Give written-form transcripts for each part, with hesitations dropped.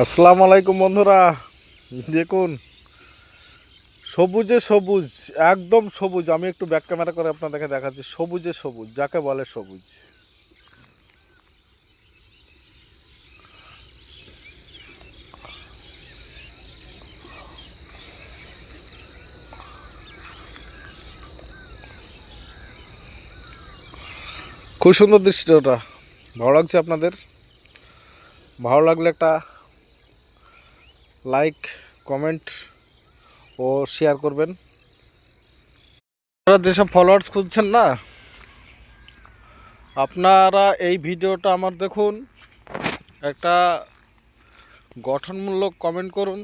আসসালামু আলাইকুম বন্ধুরা। দেখুন সবুজে সবুজ, একদম সবুজ। আমি একটু ব্যাক ক্যামেরা করে আপনাদেরকে দেখাচ্ছি। সবুজে সবুজ, যাকে বলে সবুজ। খুব সুন্দর দৃশ্যটা। ভালো লাগছে আপনাদের? ভালো লাগলে একটা লাইক, কমেন্ট ও শেয়ার করবেন। আপনারা যেসব ফলোয়ার্স খুঁজছেন না, আপনারা এই ভিডিওটা আমার দেখুন, একটা গঠনমূলক কমেন্ট করুন।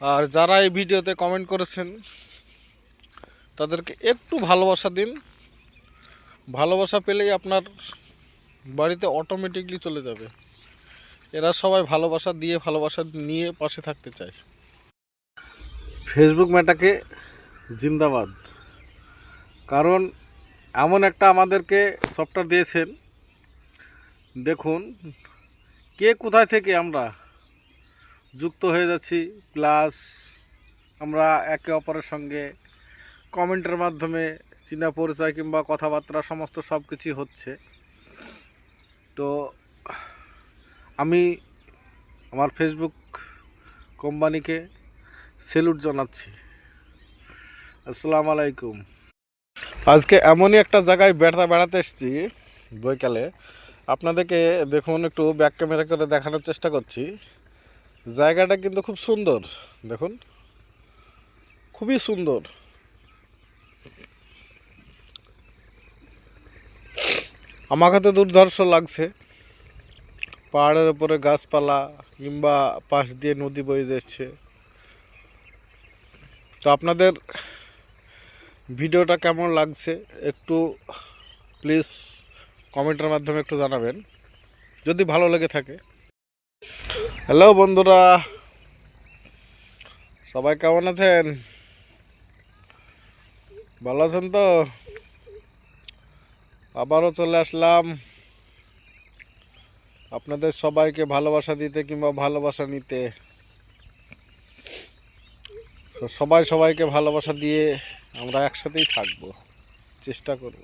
আর যারা এই ভিডিওতে কমেন্ট করেছেন তাদেরকে একটু ভালোবাসা দিন। ভালোবাসা পেলেই আপনার বাড়িতে অটোমেটিকলি চলে যাবে। এরা সবাই ভালোবাসা দিয়ে, ভালোবাসা নিয়ে পাশে থাকতে চায়। ফেসবুক মেটাকে জিন্দাবাদ। কারণ এমন একটা আমাদেরকে সফটওয়্যার দিয়েছেন, দেখুন কে কোথায় থেকে আমরা যুক্ত হয়ে যাচ্ছি। প্লাস আমরা একে অপরের সঙ্গে কমেন্টের মাধ্যমে চিনা পরিচয় কিংবা কথাবার্তা সমস্ত সব কিছুই হচ্ছে। তো আমি আমার ফেসবুক কোম্পানিকে সেলুট জানাচ্ছি। আসসালামু আলাইকুম। আজকে এমনই একটা জায়গায় বেড়াতে এসেছি বৈকালে। আপনাদেরকে দেখুন একটু ব্যাক ক্যামেরা করে দেখানোর চেষ্টা করছি। জায়গাটা কিন্তু খুব সুন্দর, দেখুন খুবই সুন্দর। আমার কাছে দুর্ধর্ষ লাগছে। পাহাড়ের উপরে গাছপালা কিংবা পাশ দিয়ে নদী বয়ে যাচ্ছে। তো আপনাদের ভিডিওটা কেমন লাগছে একটু প্লিজ কমেন্টের মাধ্যমে একটু জানাবেন, যদি ভালো লেগে থাকে। হ্যালো বন্ধুরা, সবাই কেমন আছেন? ভালো আছেন তো? আবারও চলে আসলাম আপনাদের সবাইকে ভালোবাসা দিতে কিংবা ভালোবাসা নিতে। তো সবাই সবাইকে ভালোবাসা দিয়ে আমরা একসাথেই থাকবো, চেষ্টা করব।